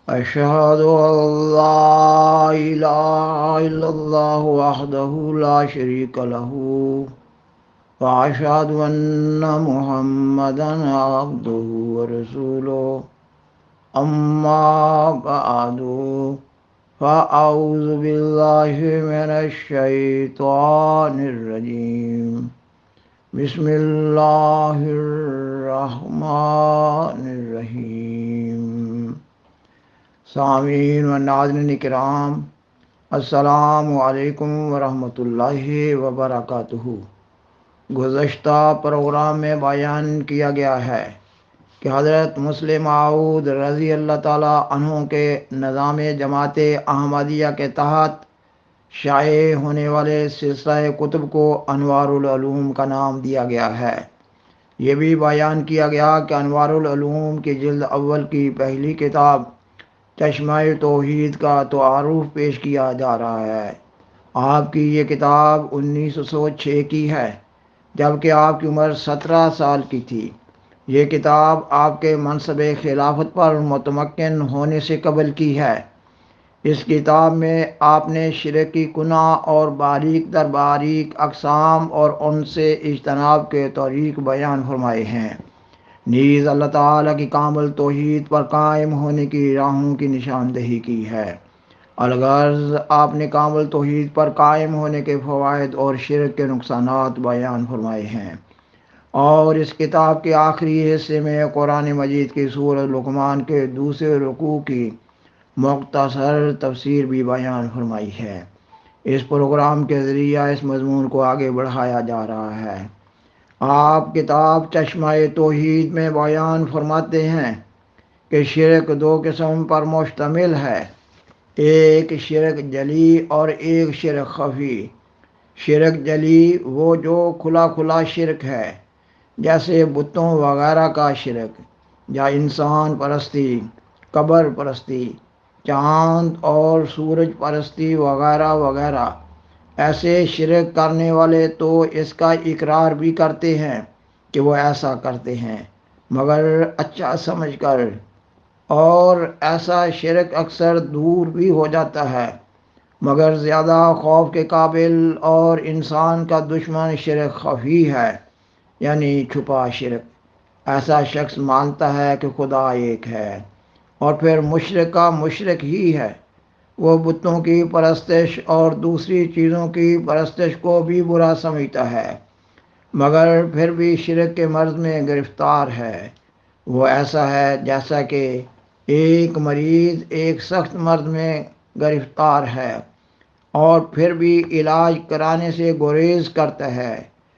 أشهد أن لا إله إلا الله وحده لا شريك له وأشهد أن محمدا عبده ورسوله أما بعد فأعوذ بالله من الشيطان الرجيم بسم الله الرحمن الرحيم سامعین و ناظرین کرام، السلام علیکم ورحمۃ اللہ وبرکاتہ۔ گزشتہ پروگرام میں بیان کیا گیا ہے کہ حضرت مسلم موعود رضی اللہ تعالیٰ عنہ کے نظام جماعت احمدیہ کے تحت شائع ہونے والے سلسلہ کتب کو انوار العلوم کا نام دیا گیا ہے۔ یہ بھی بیان کیا گیا کہ انوار العلوم کی جلد اول کی پہلی کتاب چشمہ توحید کا تعارف پیش کیا جا رہا ہے۔ آپ کی یہ کتاب 1906 کی ہے، جبکہ آپ کی عمر 17 سال کی تھی۔ یہ کتاب آپ کے منصب خلافت پر متمکن ہونے سے قبل کی ہے۔ اس کتاب میں آپ نے شرک کی گناہ اور باریک در باریک اقسام اور ان سے اجتناب کے طریق بیان فرمائے ہیں، نیز اللہ تعالیٰ کی کامل توحید پر قائم ہونے کی راہوں کی نشاندہی کی ہے۔ الغرض آپ نے کامل توحید پر قائم ہونے کے فوائد اور شرک کے نقصانات بیان فرمائے ہیں، اور اس کتاب کے آخری حصے میں قرآن مجید کی سورۃ لقمان کے دوسرے رکوع کی مختصر تفسیر بھی بیان فرمائی ہے۔ اس پروگرام کے ذریعہ اس مضمون کو آگے بڑھایا جا رہا ہے۔ آپ کتاب چشمہ توحید میں بیان فرماتے ہیں کہ شرک دو قسم پر مشتمل ہے، ایک شرک جلی اور ایک شرک خفی۔ شرک جلی وہ جو کھلا کھلا شرک ہے، جیسے بتوں وغیرہ کا شرک، یا انسان پرستی، قبر پرستی، چاند اور سورج پرستی وغیرہ وغیرہ۔ ایسے شرک کرنے والے تو اس کا اقرار بھی کرتے ہیں کہ وہ ایسا کرتے ہیں، مگر اچھا سمجھ کر، اور ایسا شرک اکثر دور بھی ہو جاتا ہے، مگر زیادہ خوف کے قابل اور انسان کا دشمن شرک خفی ہے، یعنی چھپا شرک۔ ایسا شخص مانتا ہے کہ خدا ایک ہے، اور پھر مشرک کا مشرک ہی ہے۔ وہ بتوں کی پرستش اور دوسری چیزوں کی پرستش کو بھی برا سمجھتا ہے، مگر پھر بھی شرک کے مرض میں گرفتار ہے۔ وہ ایسا ہے جیسا کہ ایک مریض ایک سخت مرض میں گرفتار ہے اور پھر بھی علاج کرانے سے گریز کرتا ہے۔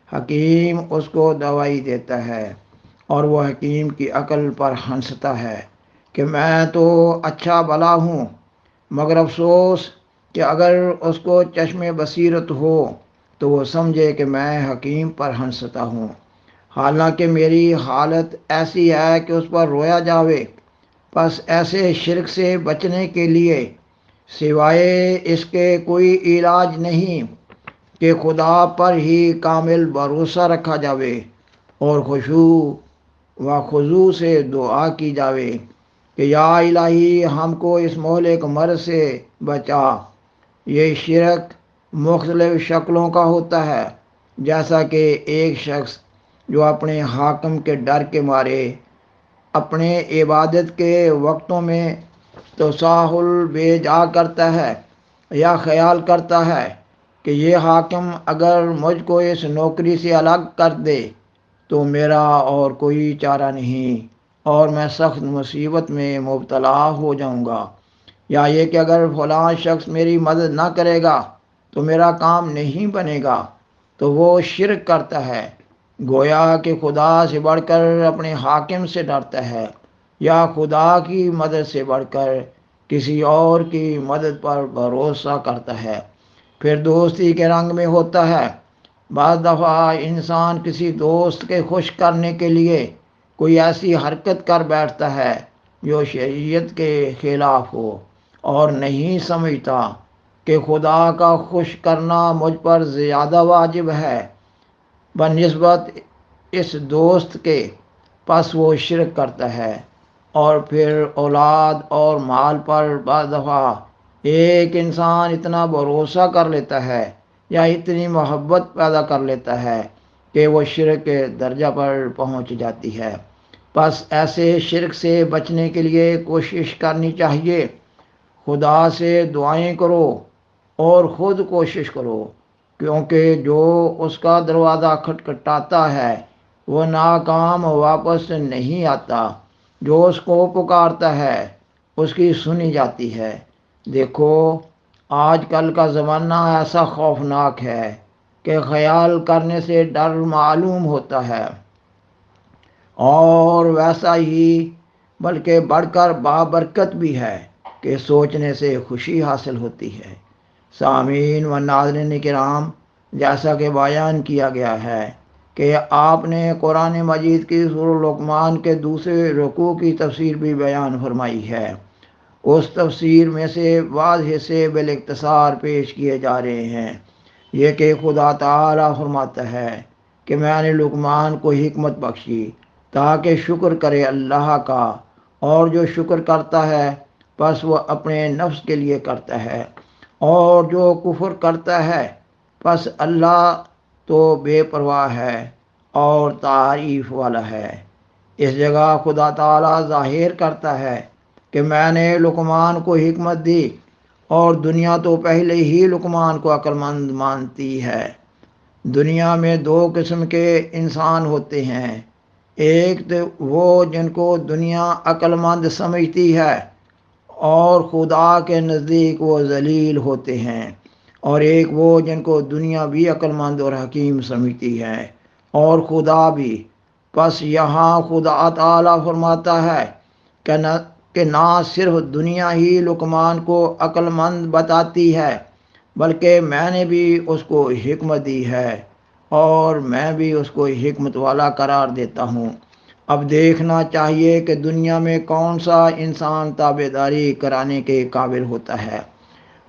حکیم اس کو دوائی دیتا ہے، اور وہ حکیم کی عقل پر ہنستا ہے کہ میں تو اچھا بھلا ہوں، مگر افسوس کہ اگر اس کو چشم بصیرت ہو تو وہ سمجھے کہ میں حکیم پر ہنستا ہوں، حالانکہ میری حالت ایسی ہے کہ اس پر رویا جاوے۔ پس ایسے شرک سے بچنے کے لیے سوائے اس کے کوئی علاج نہیں کہ خدا پر ہی کامل بھروسہ رکھا جاوے اور خشوع و خضوع سے دعا کی جاوے کہ یا الہی ہم کو اس مہلک مرض سے بچا۔ یہ شرک مختلف شکلوں کا ہوتا ہے، جیسا کہ ایک شخص جو اپنے حاکم کے ڈر کے مارے اپنے عبادت کے وقتوں میں تساہل بے جا کرتا ہے، یا خیال کرتا ہے کہ یہ حاکم اگر مجھ کو اس نوکری سے الگ کر دے تو میرا اور کوئی چارہ نہیں، اور میں سخت مصیبت میں مبتلا ہو جاؤں گا، یا یہ کہ اگر فلاں شخص میری مدد نہ کرے گا تو میرا کام نہیں بنے گا، تو وہ شرک کرتا ہے، گویا کہ خدا سے بڑھ کر اپنے حاکم سے ڈرتا ہے، یا خدا کی مدد سے بڑھ کر کسی اور کی مدد پر بھروسہ کرتا ہے۔ پھر دوستی کے رنگ میں ہوتا ہے۔ بعض دفعہ انسان کسی دوست کے خوش کرنے کے لیے کوئی ایسی حرکت کر بیٹھتا ہے جو شریعت کے خلاف ہو، اور نہیں سمجھتا کہ خدا کا خوش کرنا مجھ پر زیادہ واجب ہے بنسبت اس دوست کے، پس وہ شرک کرتا ہے۔ اور پھر اولاد اور مال پر بعض دفعہ ایک انسان اتنا بھروسہ کر لیتا ہے یا اتنی محبت پیدا کر لیتا ہے کہ وہ شرک کے درجہ پر پہنچ جاتی ہے۔ بس ایسے شرک سے بچنے کے لیے کوشش کرنی چاہیے، خدا سے دعائیں کرو اور خود کوشش کرو، کیونکہ جو اس کا دروازہ کھٹکھٹاتا ہے وہ ناکام واپس نہیں آتا، جو اس کو پکارتا ہے اس کی سنی جاتی ہے۔ دیکھو آج کل کا زمانہ ایسا خوفناک ہے کہ خیال کرنے سے ڈر معلوم ہوتا ہے، اور ویسا ہی بلکہ بڑھ کر بابرکت بھی ہے کہ سوچنے سے خوشی حاصل ہوتی ہے۔ سامعین و ناظرین کرام، جیسا کہ بیان کیا گیا ہے کہ آپ نے قرآن مجید کی سورہ لقمان کے دوسرے رکوع کی تفسیر بھی بیان فرمائی ہے۔ اس تفسیر میں سے بعض حصے بالاختصار پیش کیے جا رہے ہیں۔ یہ کہ خدا تعالیٰ فرماتا ہے کہ میں نے لقمان کو حکمت بخشی تاکہ شکر کرے اللہ کا، اور جو شکر کرتا ہے پس وہ اپنے نفس کے لیے کرتا ہے، اور جو کفر کرتا ہے پس اللہ تو بے پرواہ ہے اور تعریف والا ہے۔ اس جگہ خدا تعالیٰ ظاہر کرتا ہے کہ میں نے لقمان کو حکمت دی، اور دنیا تو پہلے ہی لقمان کو عقل مند مانتی ہے۔ دنیا میں دو قسم کے انسان ہوتے ہیں، ایک تو وہ جن کو دنیا عقل مند سمجھتی ہے اور خدا کے نزدیک وہ ذلیل ہوتے ہیں، اور ایک وہ جن کو دنیا بھی عقل مند اور حکیم سمجھتی ہے اور خدا بھی۔ پس یہاں خدا تعالیٰ فرماتا ہے کہ نہ صرف دنیا ہی لقمان کو عقل مند بتاتی ہے، بلکہ میں نے بھی اس کو حکمت دی ہے، اور میں بھی اس کو حکمت والا قرار دیتا ہوں۔ اب دیکھنا چاہیے کہ دنیا میں کون سا انسان تابعداری کرانے کے قابل ہوتا ہے،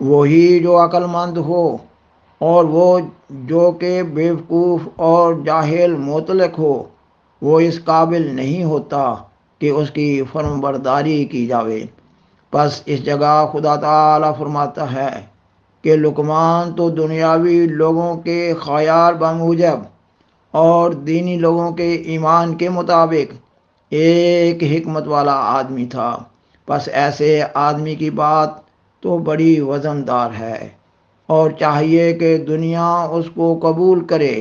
وہی جو عقل مند ہو، اور وہ جو کہ بیوقوف اور جاہل مطلق ہو وہ اس قابل نہیں ہوتا کہ اس کی فرم برداری کی جاوے۔ پس اس جگہ خدا تعالیٰ فرماتا ہے کہ لقمان تو دنیاوی لوگوں کے خیال بموجب اور دینی لوگوں کے ایمان کے مطابق ایک حکمت والا آدمی تھا۔ پس ایسے آدمی کی بات تو بڑی وزن دار ہے، اور چاہیے کہ دنیا اس کو قبول کرے۔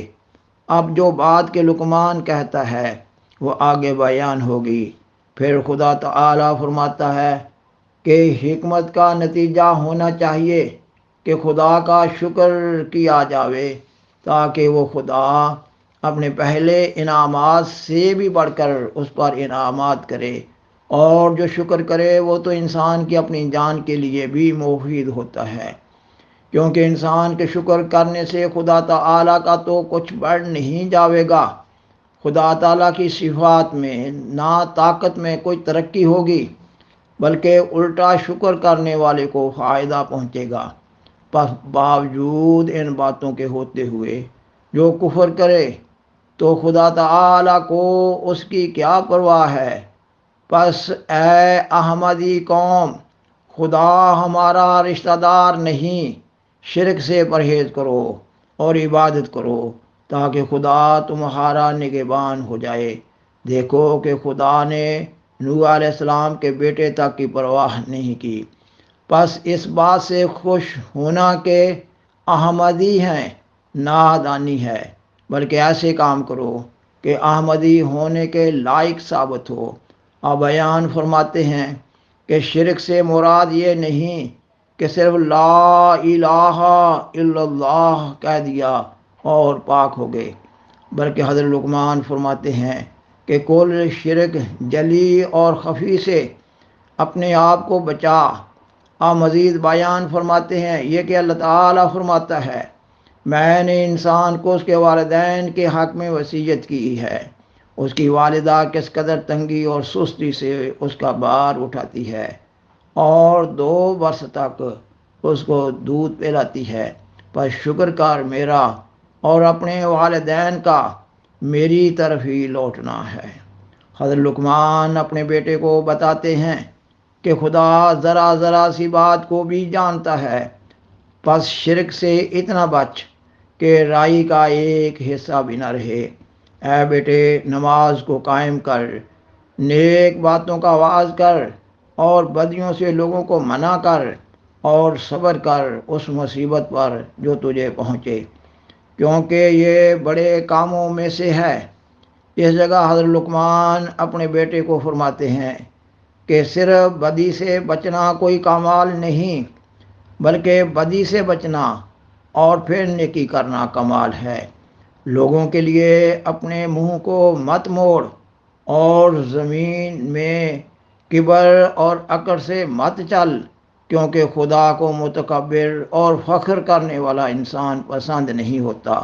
اب جو بات کہ لقمان کہتا ہے وہ آگے بیان ہوگی۔ پھر خدا تعالیٰ فرماتا ہے کہ حکمت کا نتیجہ ہونا چاہیے کہ خدا کا شکر کیا جاوے، تاکہ وہ خدا اپنے پہلے انعامات سے بھی بڑھ کر اس پر انعامات کرے، اور جو شکر کرے وہ تو انسان کی اپنی جان کے لیے بھی مفید ہوتا ہے، کیونکہ انسان کے شکر کرنے سے خدا تعالیٰ کا تو کچھ بڑھ نہیں جاوے گا۔ خدا تعالیٰ کی صفات میں نہ طاقت میں کوئی ترقی ہوگی، بلکہ الٹا شکر کرنے والے کو فائدہ پہنچے گا۔ پس باوجود ان باتوں کے ہوتے ہوئے جو کفر کرے تو خدا تعالیٰ کو اس کی کیا پرواہ ہے۔ پس اے احمدی قوم، خدا ہمارا رشتہ دار نہیں، شرک سے پرہیز کرو اور عبادت کرو تاکہ خدا تمہارا نگہبان ہو جائے۔ دیکھو کہ خدا نے نوح علیہ السلام کے بیٹے تک کی پرواہ نہیں کی۔ پس اس بات سے خوش ہونا کہ احمدی ہیں نادانی ہے، بلکہ ایسے کام کرو کہ احمدی ہونے کے لائق ثابت ہو۔ اب بیان فرماتے ہیں کہ شرک سے مراد یہ نہیں کہ صرف لا الہ الا اللہ کہہ دیا اور پاک ہو گئے، بلکہ حضرت لقمان فرماتے ہیں کہ کل شرک جلی اور خفی سے اپنے آپ کو بچا۔ آپ مزید بیان فرماتے ہیں یہ کہ اللہ تعالیٰ فرماتا ہے میں نے انسان کو اس کے والدین کے حق میں وصیت کی ہے، اس کی والدہ کس قدر تنگی اور سستی سے اس کا بار اٹھاتی ہے اور 2 برس تک اس کو دودھ پلاتی ہے، پر شکر کر میرا اور اپنے والدین کا، میری طرف ہی لوٹنا ہے۔ حضرت لقمان اپنے بیٹے کو بتاتے ہیں کہ خدا ذرا ذرا سی بات کو بھی جانتا ہے، پس شرک سے اتنا بچ کہ رائی کا ایک حصہ بھی نہ رہے۔ اے بیٹے، نماز کو قائم کر، نیک باتوں کا آغاز کر اور بدیوں سے لوگوں کو منع کر، اور صبر کر اس مصیبت پر جو تجھے پہنچے، کیونکہ یہ بڑے کاموں میں سے ہے۔ اس جگہ حضرت لقمان اپنے بیٹے کو فرماتے ہیں کہ صرف بدی سے بچنا کوئی کمال نہیں، بلکہ بدی سے بچنا اور پھر نیکی کرنا کمال ہے۔ لوگوں کے لیے اپنے منہ کو مت موڑ، اور زمین میں کبر اور اکڑ سے مت چل، کیونکہ خدا کو متکبر اور فخر کرنے والا انسان پسند نہیں ہوتا۔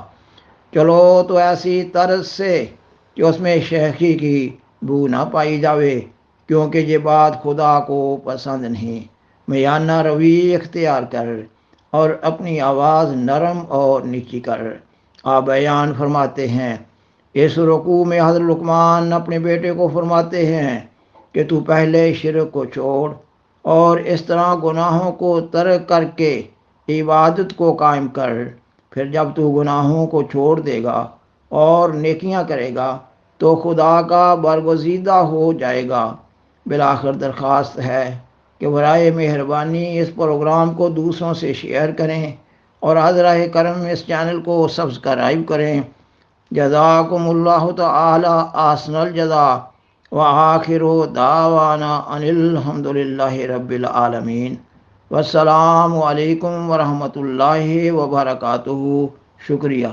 چلو تو ایسی طرز سے کہ اس میں شیخی کی بو نہ پائی جاوے، کیونکہ یہ بات خدا کو پسند نہیں۔ میانہ روی اختیار کر اور اپنی آواز نرم اور نیچی کر۔ آپ بیان فرماتے ہیں، اس رکوع میں حضرت لقمان اپنے بیٹے کو فرماتے ہیں کہ تو پہلے شرک کو چھوڑ، اور اس طرح گناہوں کو ترک کر کے عبادت کو قائم کر۔ پھر جب تو گناہوں کو چھوڑ دے گا اور نیکیاں کرے گا تو خدا کا برگزیدہ ہو جائے گا۔ بالآخر درخواست ہے کہ برائے مہربانی اس پروگرام کو دوسروں سے شیئر کریں، اور حضرہ کرم اس چینل کو سبسکرائب کریں۔ جزاکم اللہ تعالی احسن الجزاء، وآخر دعوانا ان الحمد للہ رب العالمین۔ والسلام علیکم ورحمۃ اللہ وبرکاتہ۔ شکریہ۔